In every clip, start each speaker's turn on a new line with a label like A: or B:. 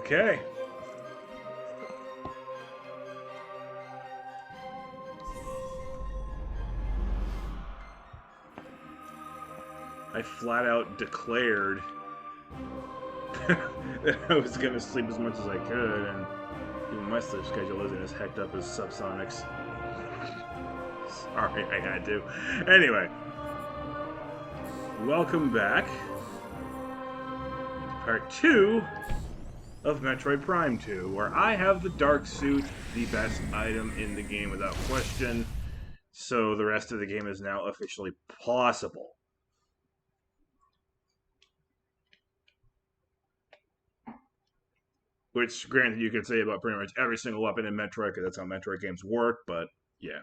A: Okay. I flat out declared that I was gonna sleep as much as I could, and even my sleep schedule isn't as hecked up as Subsonic's. Sorry, I had to. Anyway, welcome back to part 2 of Metroid Prime 2, where I have the Dark Suit, the best item in the game without question, so the rest of the game is now officially possible. Which, granted, you could say about pretty much every single weapon in Metroid, because that's how Metroid games work, but yeah.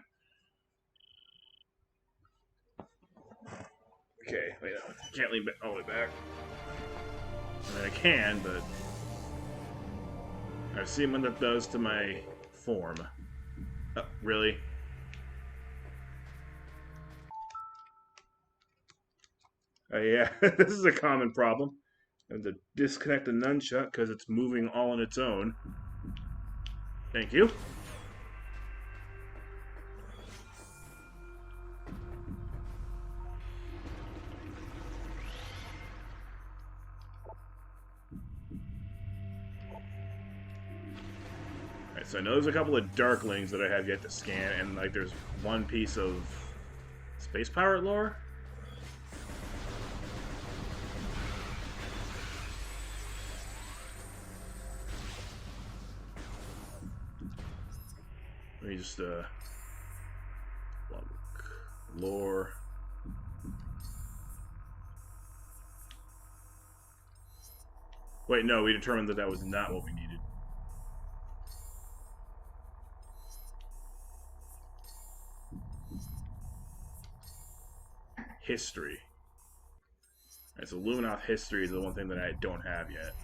A: Okay, wait, no, can't lean all the way back. I mean, I can, but I've seen what that does to my form. Oh, really? Oh, yeah, this is a common problem. I have to disconnect the nunchuck because it's moving all on its own. Thank you. Alright, so I know there's a couple of Darklings that I have yet to scan, and like there's one piece of Space Pirate lore? Let me just, look. Lore. Wait, no, we determined that that was not what we needed. History. Alright, so Luminoth history is the one thing that I don't have yet.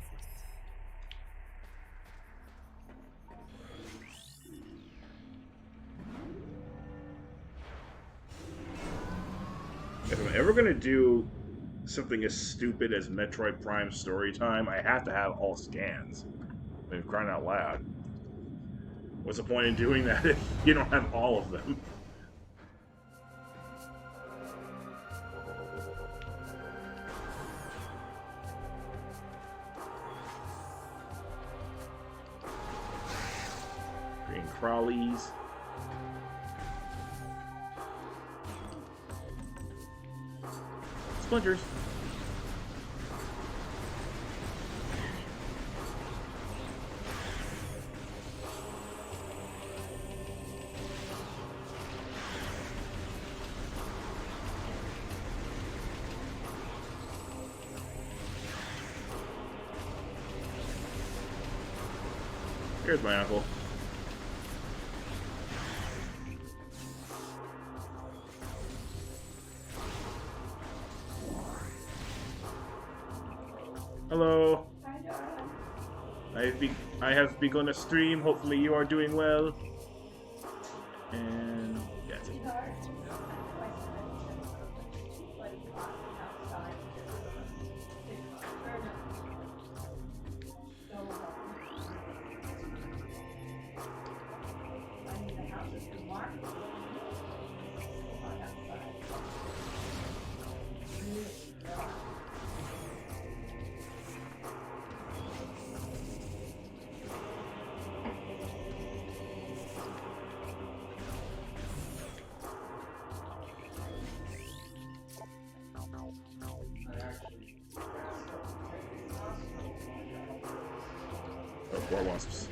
A: If I'm ever going to do something as stupid as Metroid Prime story time, I have to have all scans. I mean, crying out loud. What's the point in doing that if you don't have all of them? Green crawlies. Splinters. Here's my uncle. Hello. I have begun a stream. Hopefully you are doing well. And that's it. Oh, 4 wasps.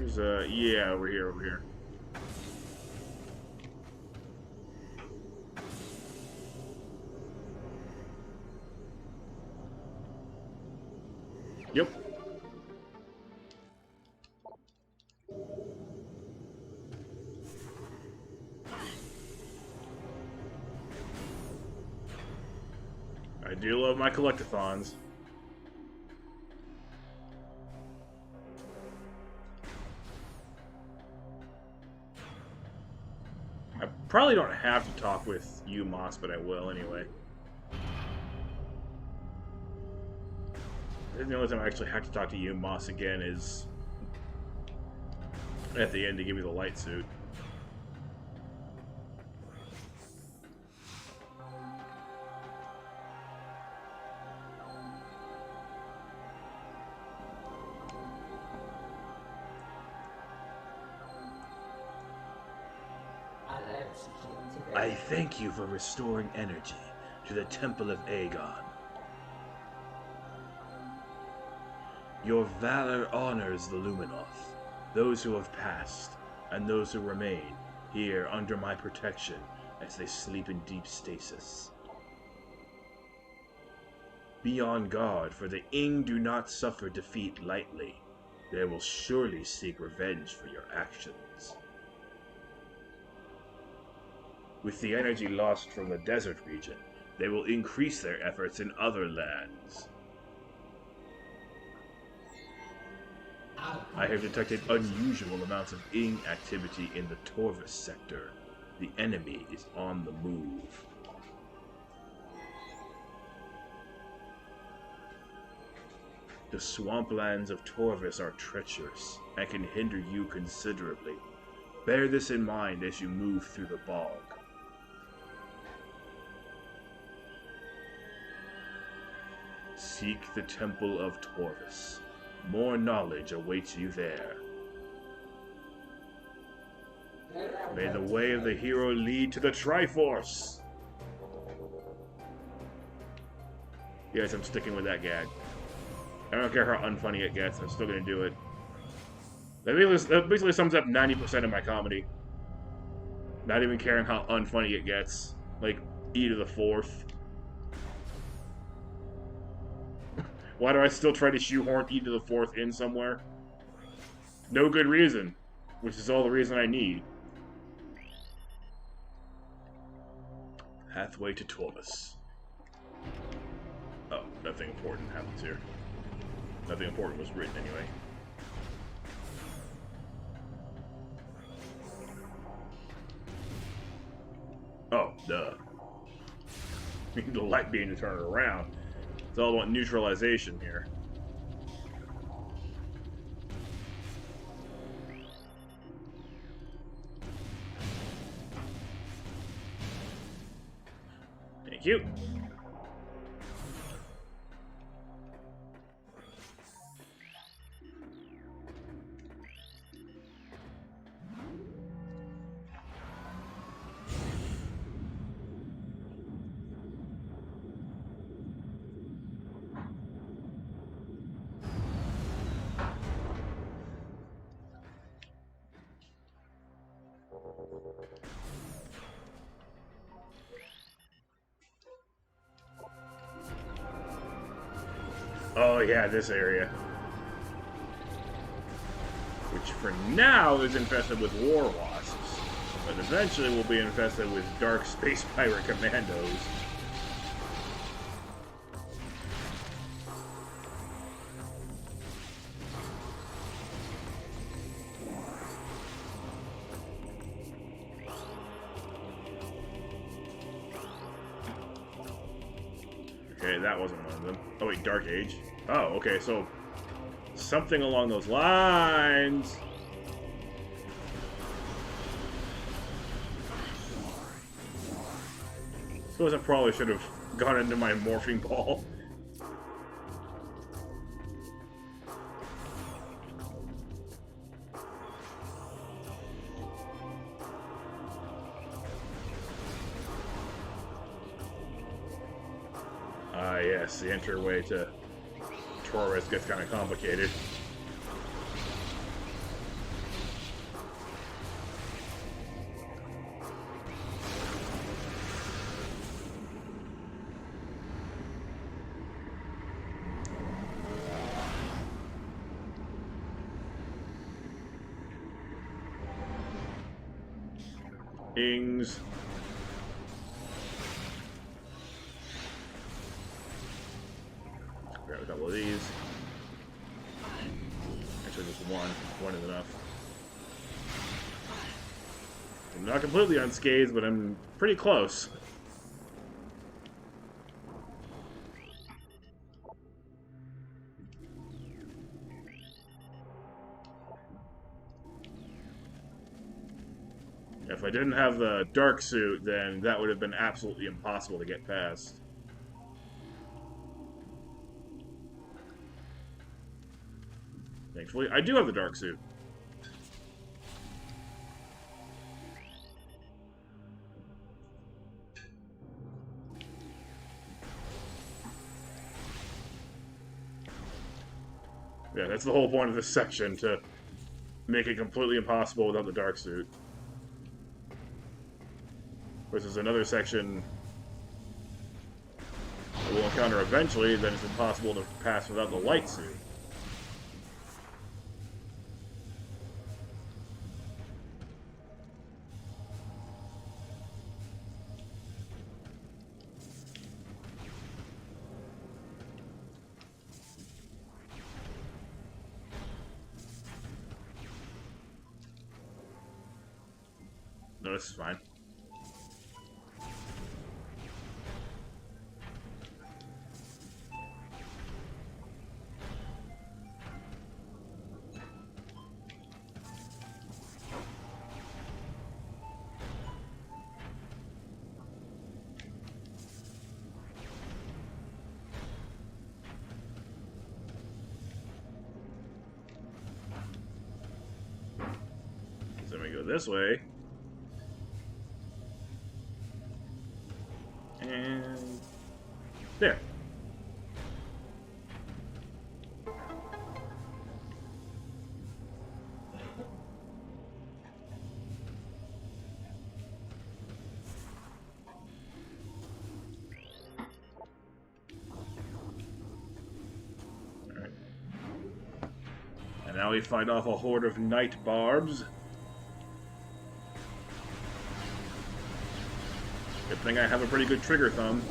A: There's yeah, over here, over here. Yep. I do love my collectathons. I probably don't have to talk with you, Moss, but I will anyway. The only time I actually have to talk to you, Moss, again is at the end to give me the light suit. I thank you for restoring energy to the Temple of Aegon. Your valor honors the Luminoth, those who have passed, and those who remain here under my protection as they sleep in deep stasis. Be on guard, for the Ing do not suffer defeat lightly. They will surely seek revenge for your actions. With the energy lost from the desert region, they will increase their efforts in other lands. I have detected unusual amounts of Ing activity in the Torvis sector. The enemy is on the move. The swamplands of Torvis are treacherous and can hinder you considerably. Bear this in mind as you move through the bog. Seek the Temple of Torvis. More knowledge awaits you there. May the way of the hero lead to the Triforce! Yes, I'm sticking with that gag. I don't care how unfunny it gets, I'm still gonna do it. That basically sums up 90% of my comedy. Not even caring how unfunny it gets. Like, E to the 4th. Why do I still try to shoehorn E to the 4th in somewhere? No good reason. Which is all the reason I need. Pathway to Torvis. Oh, nothing important happens here. Nothing important was written anyway. Oh, duh. Need the light beam to turn it around. It's all about neutralization here. Thank you. Oh yeah, this area. Which for now is infested with war wasps, but eventually will be infested with dark space pirate commandos. Okay, that wasn't one of them. Oh wait, Dark Age. Oh, okay, so something along those lines. Suppose I probably should have gone into my morphing ball. Yes, the entryway to Torvis gets kind of complicated. Ings. Grab a couple of these. Actually, just one. One is enough. I'm not completely unscathed, but I'm pretty close. If I didn't have the dark suit, then that would have been absolutely impossible to get past. Thankfully, I do have the dark suit. Yeah, that's the whole point of this section, to make it completely impossible without the dark suit. Which is another section that we'll encounter eventually, that it's impossible to pass without the light suit. No, this is fine. So let me go this way. And there. Alright. And now we fight off a horde of night barbs. Good thing I have a pretty good trigger thumb.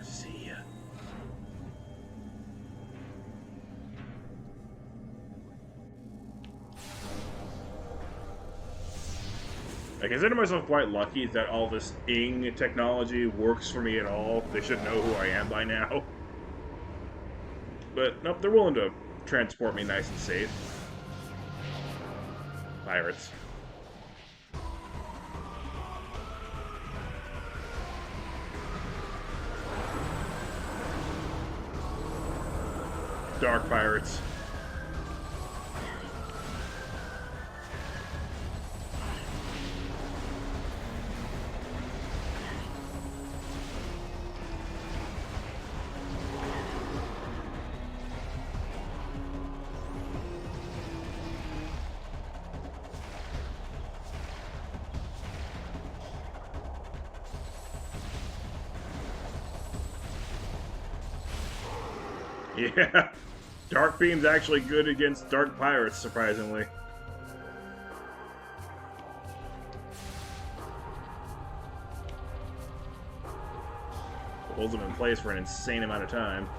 A: See ya. I consider myself quite lucky that all this Ing technology works for me at all. They should know who I am by now. But, nope, they're willing to transport me nice and safe. Pirates. Dark pirates. Yeah, Dark Beam's actually good against Dark Pirates, surprisingly. Holds them in place for an insane amount of time.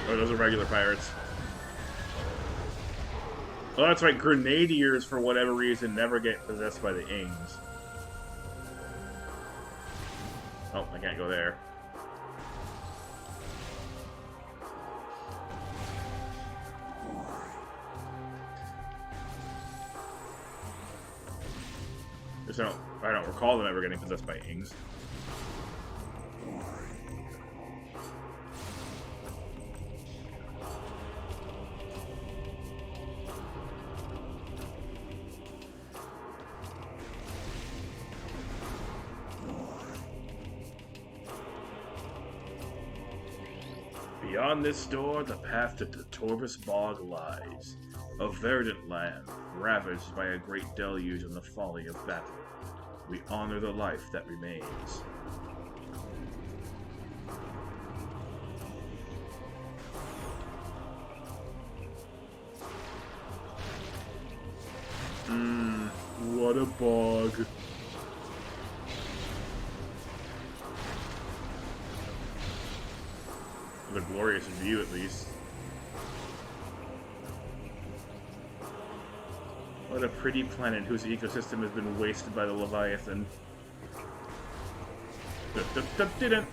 A: Oh, those are regular pirates. Oh, that's right. Grenadiers, for whatever reason, never get possessed by the Ings. Oh, I can't go there. Just don't. I don't recall them ever getting possessed by Ings. Beyond this door, the path to the Torvus Bog lies. A verdant land, ravaged by a great deluge and the folly of battle. We honor the life that remains. What a bog. The glorious view, at least. What a pretty planet whose ecosystem has been wasted by the Leviathan. Didn't.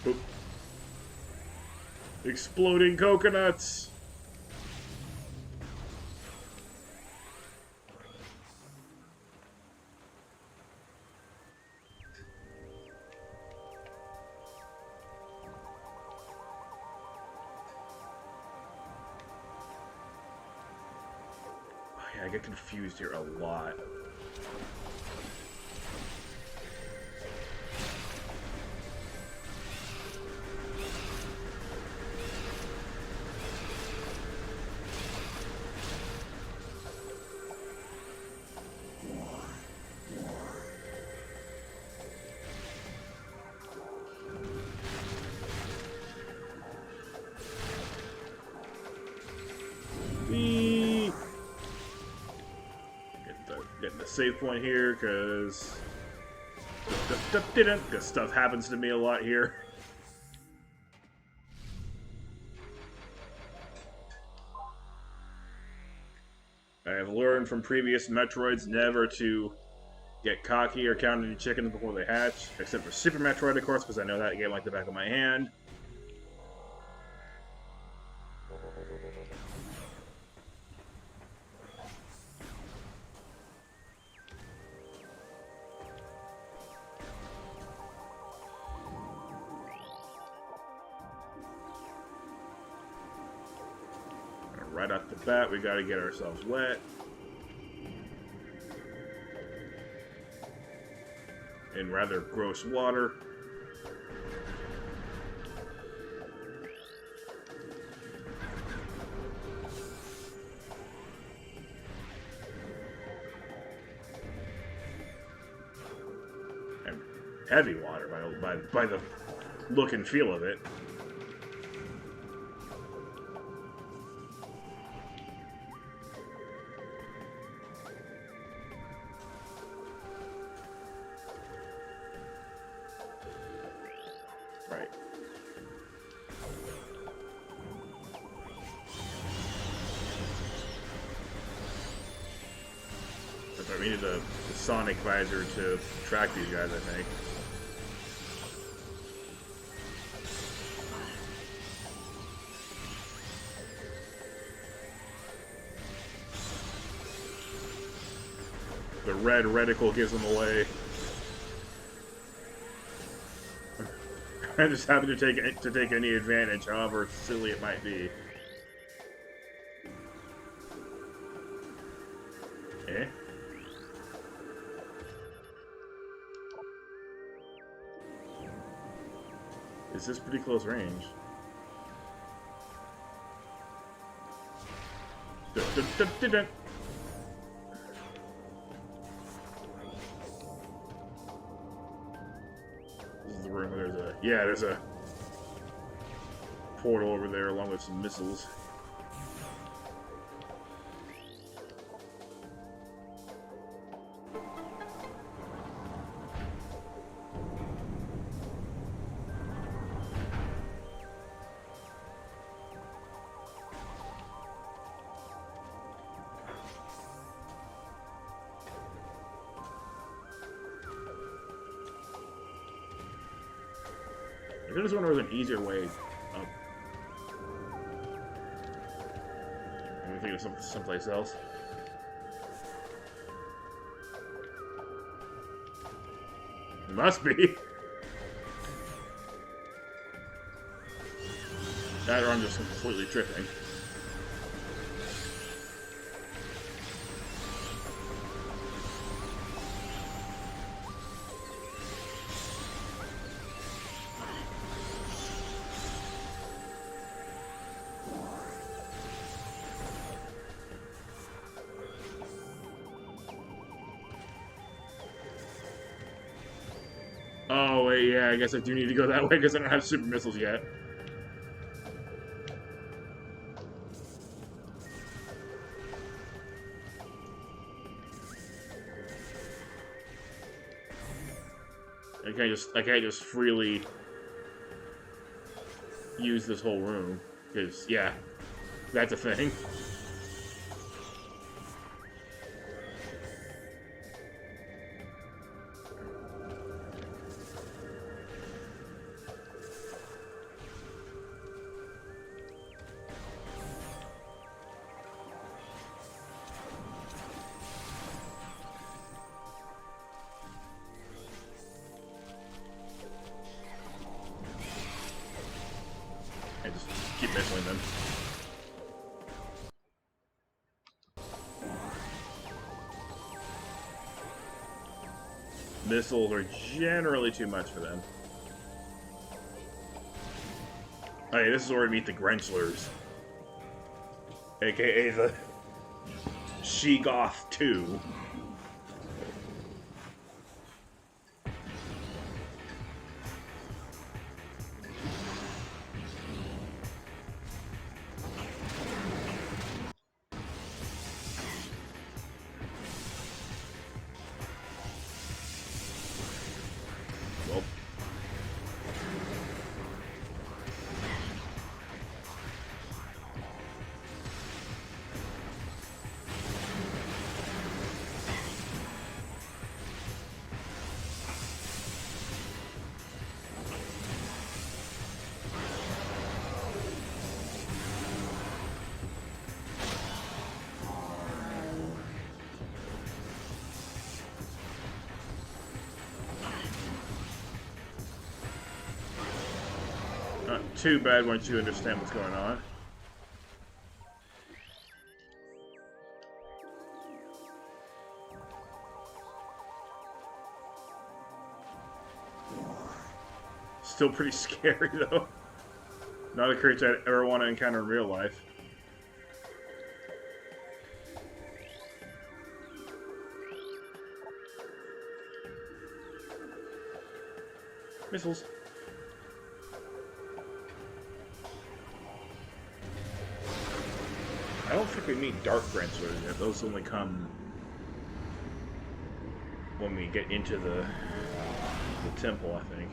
A: Oop. Exploding coconuts! Oh, yeah, I get confused here a lot. Getting the save point here, because stuff happens to me a lot here. I have learned from previous Metroids never to get cocky or count any chickens before they hatch, except for Super Metroid, of course, because I know that game like the back of my hand. Right off the bat, we gotta get ourselves wet. In rather gross water. And heavy water by the look and feel of it. Right. We need the sonic visor to track these guys, I think. The red reticle gives them away. I just happen to take any advantage, however silly it might be. Eh? Is this pretty close range? This is the room where there's a portal over there along with some missiles. I just wonder if there's an easier way up. Let me think of someplace else. It must be. That or I'm just completely tripping. Oh, wait, yeah, I guess I do need to go that way because I don't have super missiles yet. I can't just freely use this whole room. Because, yeah, that's a thing. I just keep missing them. Missiles are generally too much for them. Oh yeah, this is where we meet the Grenchlers. AKA the She-Goth 2. Well, not too bad once you understand what's going on. Still pretty scary though. Not a creature I'd ever want to encounter in real life. Missiles. I don't think we meet Dark Grenchlers yet. Those only come when we get into the temple, I think.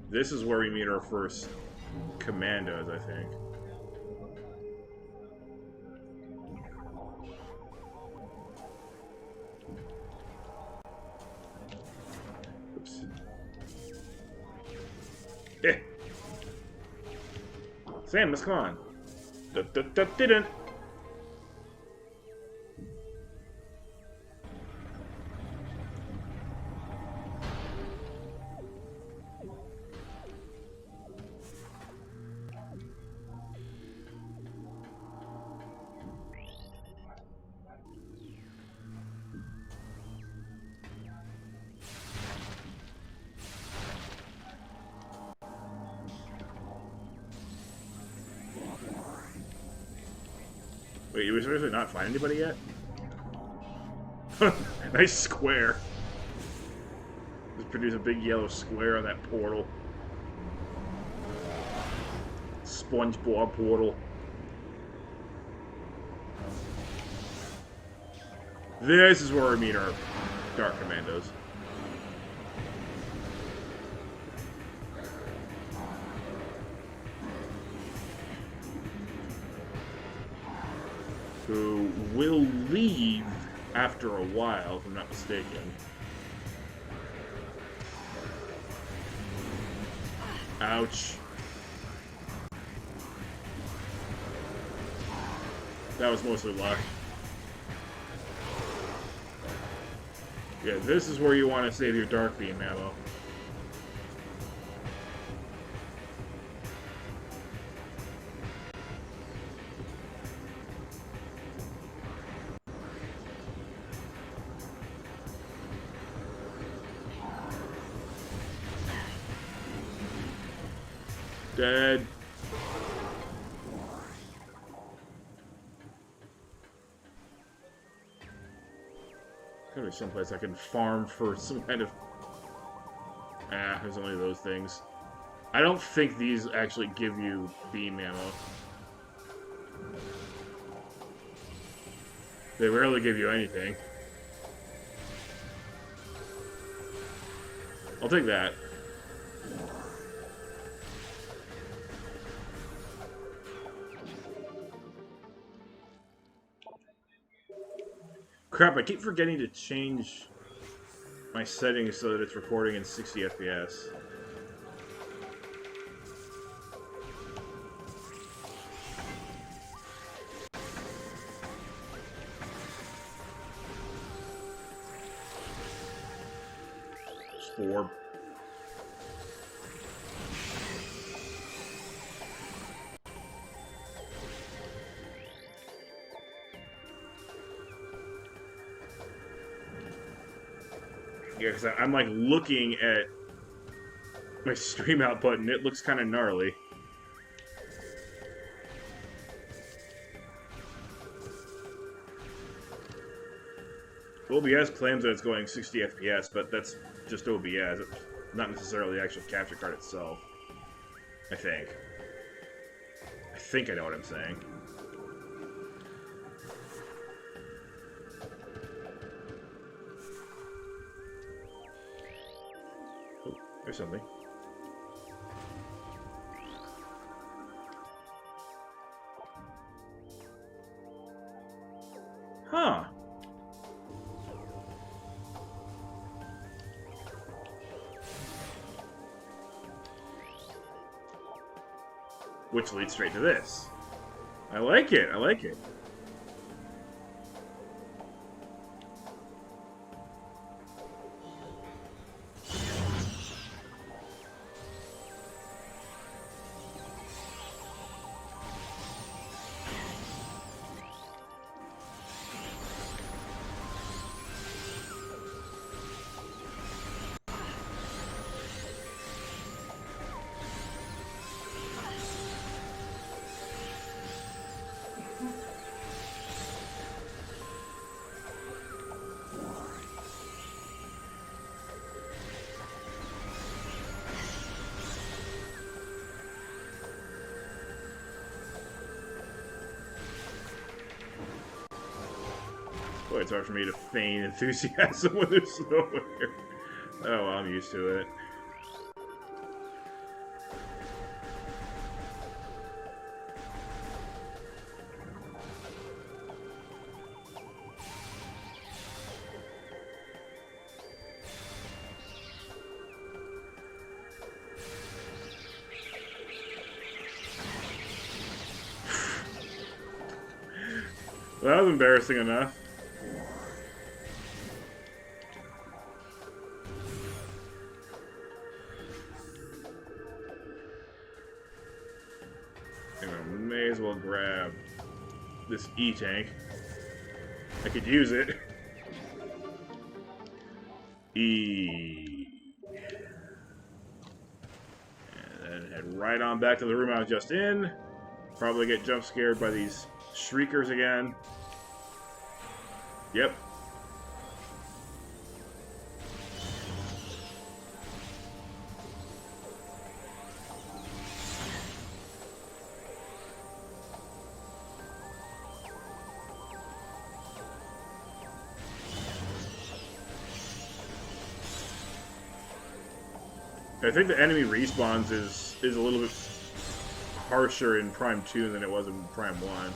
A: This is where we meet our first commandos, I think. Oops. Eh. Samus, come on. Didn't. Wait, you seriously not find anybody yet? Nice square. Just produce a big yellow square on that portal. SpongeBob portal. This is where we meet our Dark Commandos. Who will leave after a while, if I'm not mistaken. Ouch. That was mostly luck. Yeah, this is where you want to save your Dark Beam ammo. Dead. Gotta be someplace I can farm for some kind of... Ah, there's only those things. I don't think these actually give you beam ammo. They rarely give you anything. I'll take that. Crap, I keep forgetting to change my settings so that it's recording in 60 FPS. Just 4. Yeah, because I'm like looking at my stream output and it looks kind of gnarly. OBS claims that it's going 60 FPS, but that's just OBS, it's not necessarily the actual capture card itself. I think. I think I know what I'm saying. Or something. Huh. Which leads straight to this. I like it, I like it. Boy, it's hard for me to feign enthusiasm when there's nowhere. Oh, well, I'm used to it. Well, that was embarrassing enough. May as well grab this E-tank. I could use it. E. And then head right on back to the room I was just in. Probably get jump scared by these shriekers again. Yep. I think the enemy respawns is a little bit harsher in Prime 2 than it was in Prime 1.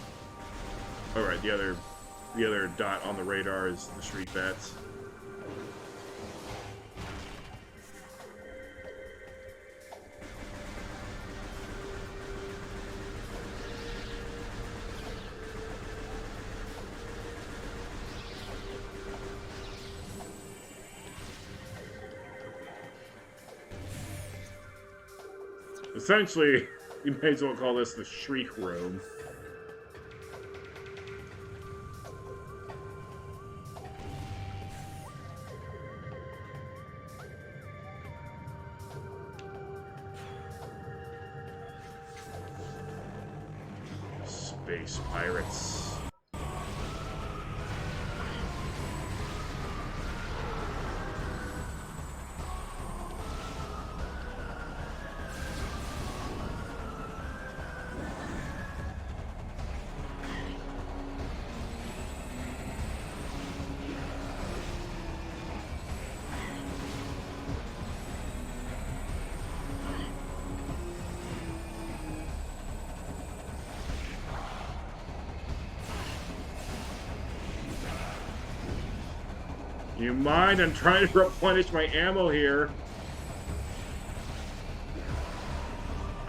A: Alright, the other dot on the radar is the Shriek Bats. Essentially, you may as well call this the Shriek Room. Space pirates. You mind? I'm trying to replenish my ammo here.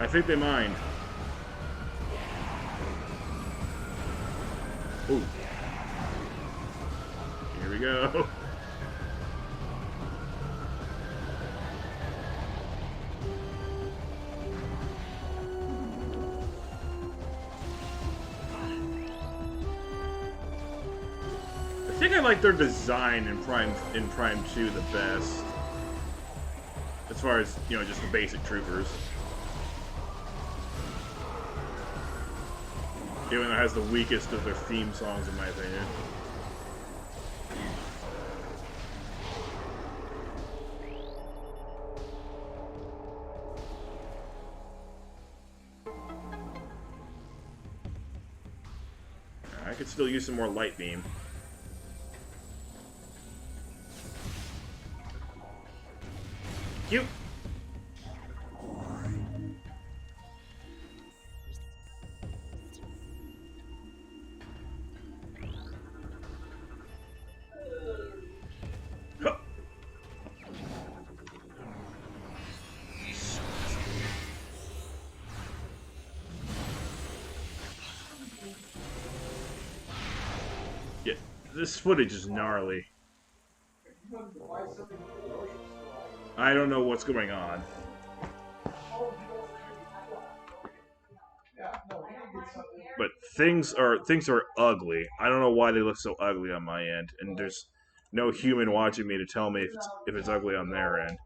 A: I think they mind. Ooh. Here we go. I think I like their design in Prime 2 the best. As far as, you know, just the basic troopers. Even though it has the weakest of their theme songs, in my opinion. I could still use some more light beam. Cute. Yeah, this footage is gnarly. I don't know what's going on. But things are ugly. I don't know why they look so ugly on my end, and there's no human watching me to tell me if it's ugly on their end.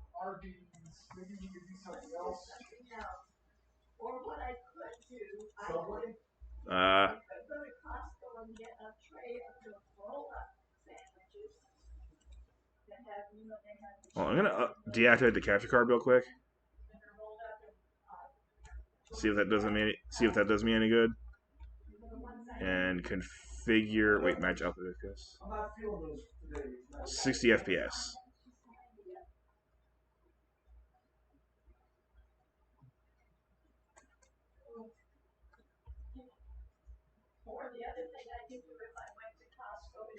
A: Well, I'm gonna deactivate the capture card real quick. See if that does me any good. And configure. Wait, match up with this. 60 FPS.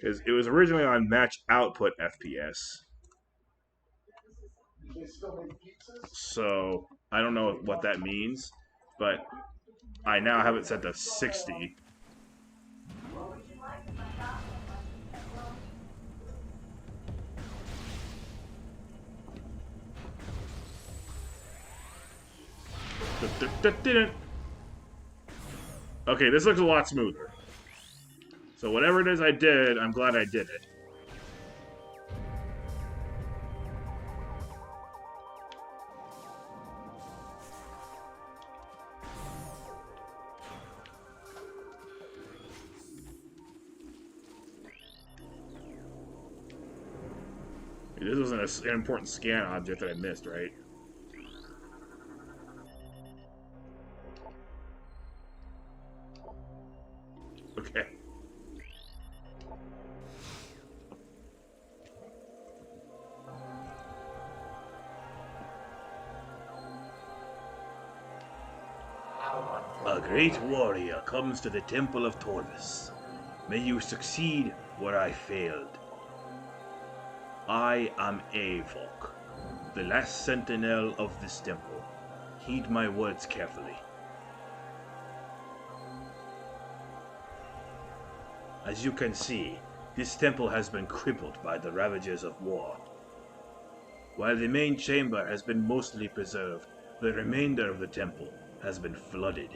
A: Because it was originally on match output FPS. So I don't know what that means, but I now have it set to 60. Okay, this looks a lot smoother. So whatever it is I did, I'm glad I did it. This wasn't an important scan object that I missed, right? Okay. great warrior comes to the Temple of Torvus. May you succeed where I failed. I am Avok, the last sentinel of this temple. Heed my words carefully. As you can see, this temple has been crippled by the ravages of war. While the main chamber has been mostly preserved, the remainder of the temple has been flooded.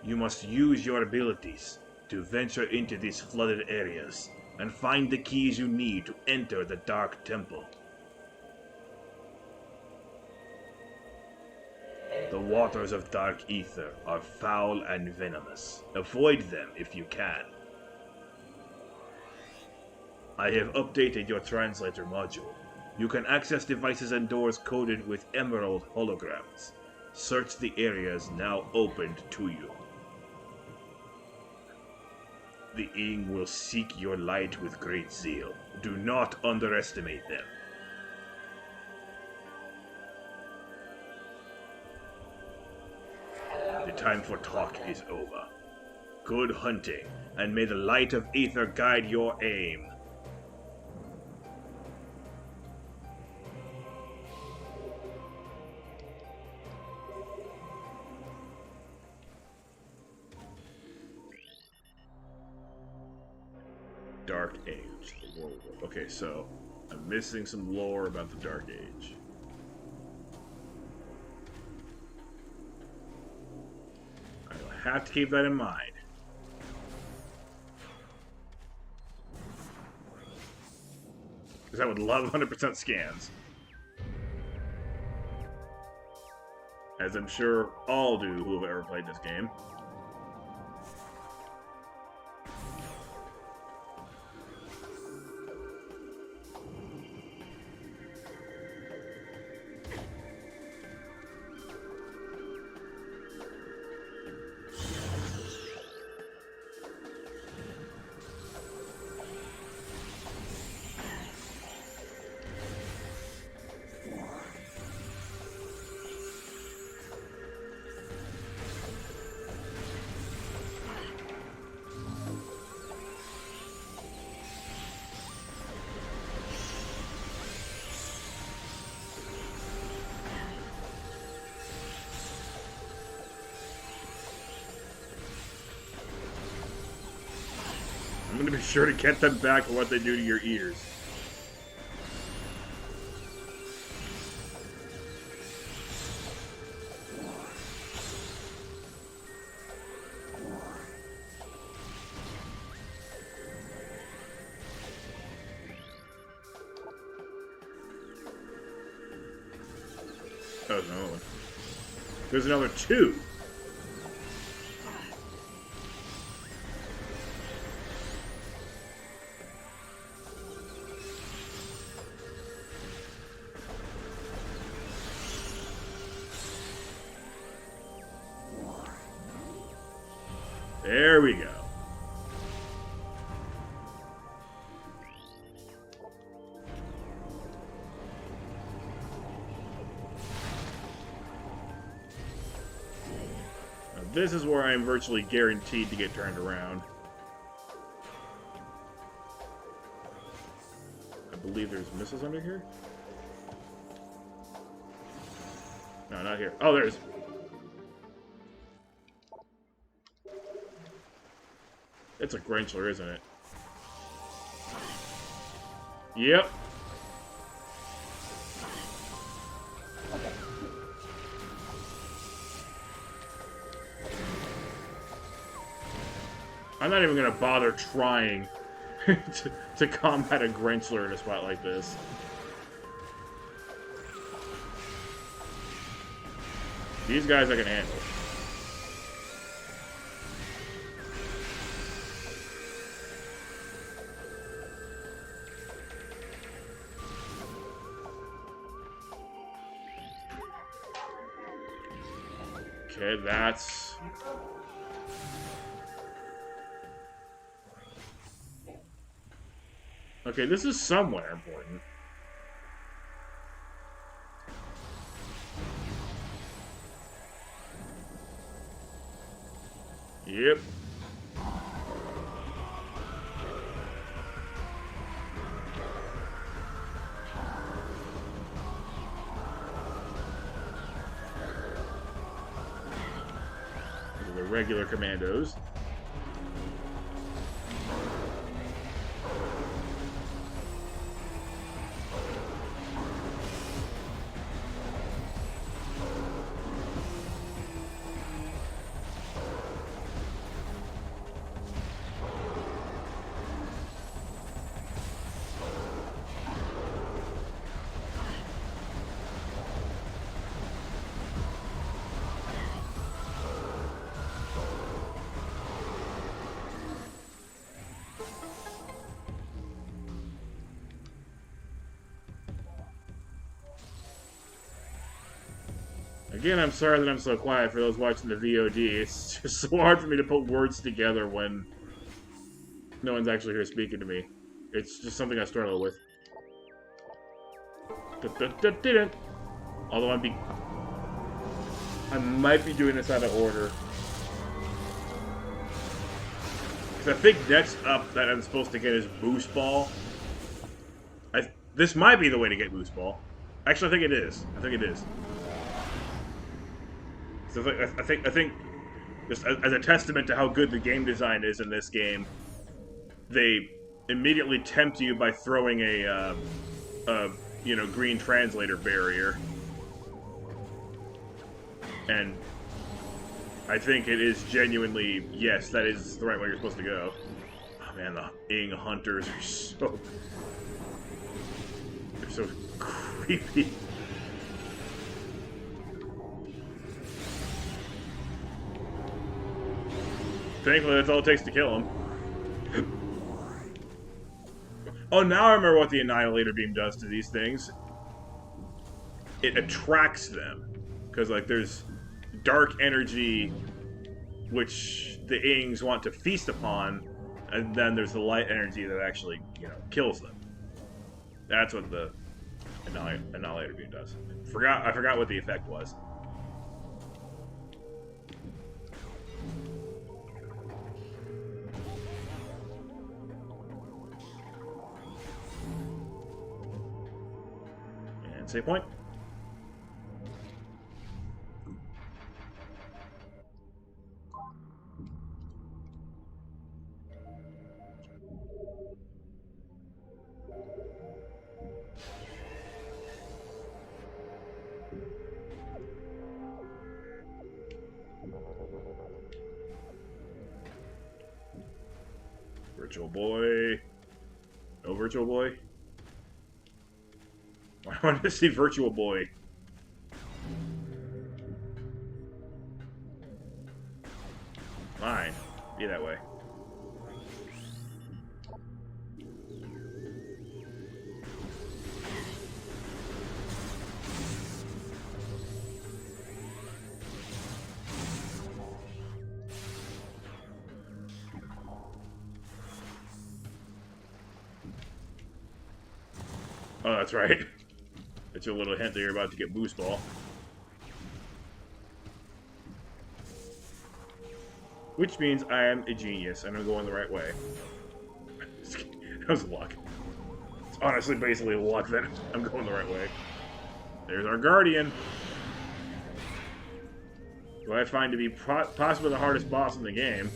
A: You must use your abilities to venture into these flooded areas and find the keys you need to enter the Dark Temple. The waters of Dark Ether are foul and venomous. Avoid them if you can. I have updated your translator module. You can access devices and doors coded with emerald holograms. Search the areas now opened to you. The Ing will seek your light with great zeal. Do not underestimate them. The time for talk is over. Good hunting, and may the light of Ether guide your aim. Dark Age. Okay, so I'm missing some lore about the Dark Age. I'll have to keep that in mind. Because I would love 100% scans. As I'm sure all do who have ever played this game. I'm gonna be sure to get them back for what they do to your ears. Oh, there's another one. There's another two. There we go. Now this is where I am virtually guaranteed to get turned around. I believe there's missiles under here? No, not here. Oh, there's... It's a Grinchler, isn't it? Yep. I'm not even gonna bother trying to combat a Grinchler in a spot like this. These guys I can handle. Okay, that's... Okay, this is somewhere important. Yep. The regular commandos. Again, I'm sorry that I'm so quiet for those watching the VOD. It's just so hard for me to put words together when no one's actually here speaking to me. It's just something I struggle with. Although I might be doing this out of order. Because I think next up that I'm supposed to get is Boost Ball. This might be the way to get Boost Ball. Actually, I think it is. So I think, just as a testament to how good the game design is in this game, they immediately tempt you by throwing a green translator barrier, and I think it is genuinely, yes, that is the right way you're supposed to go. Oh man, the Ing hunters are so creepy. Thankfully, that's all it takes to kill him. Oh, now I remember what the Annihilator Beam does to these things. It attracts them. Because, like, there's dark energy which the Ings want to feast upon, and then there's the light energy that actually, kills them. That's what the Annihilator Beam does. I forgot what the effect was. Save point. Virtual Boy. No Virtual Boy. I wanted to see Virtual Boy. Fine. Be that way. Oh, that's right. It's a little hint that you're about to get Boost Ball. Which means I am a genius, and I'm going the right way. That was luck. It's honestly basically luck that I'm going the right way. There's our Guardian. Who I find to be possibly the hardest boss in the game.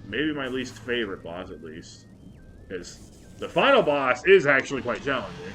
A: Maybe my least favorite boss, at least. Because the final boss is actually quite challenging.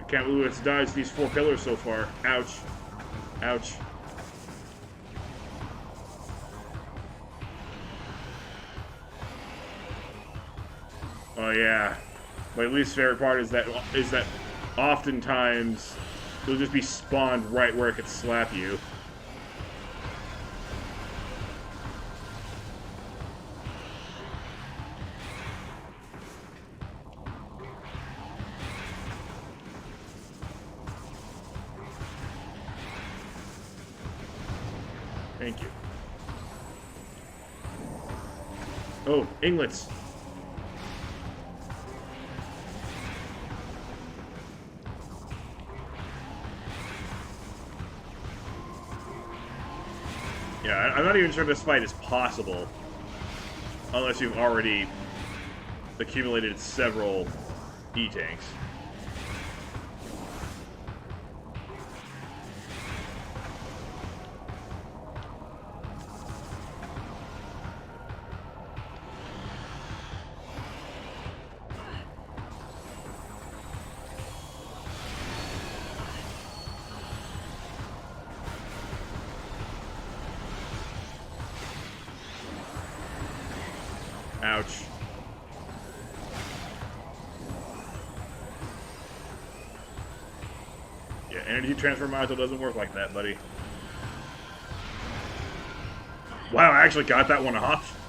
A: Can't believe it's dodged these 4 pillars so far. Ouch. Ouch. Oh yeah. My least favorite part is that oftentimes it'll just be spawned right where it could slap you. Thank you. Oh, inglets. Yeah, I'm not even sure this fight is possible. Unless you've already accumulated several E-tanks. Ouch. Yeah, energy transfer module doesn't work like that, buddy. Wow, I actually got that one off.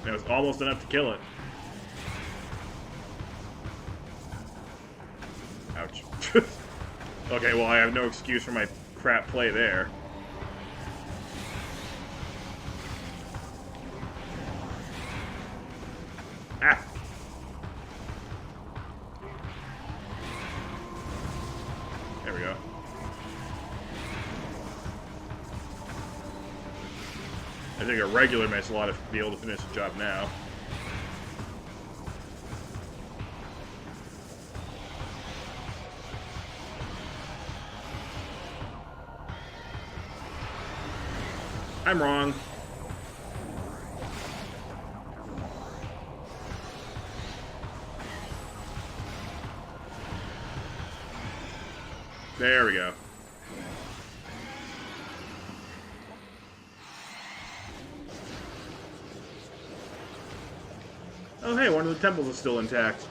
A: It was almost enough to kill it. Ouch. Okay, well, I have no excuse for my crap play there. Ah! There we go. I think a regular missile ought to be able to finish the job now. I'm wrong. There we go. Oh hey, one of the temples is still intact.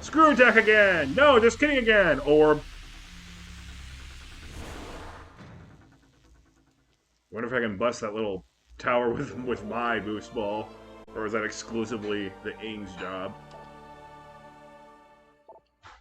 A: Screw attack again! No, just kidding again! Orb. Wonder if I can bust that little tower with my boost ball. Or is that exclusively the Ing's job?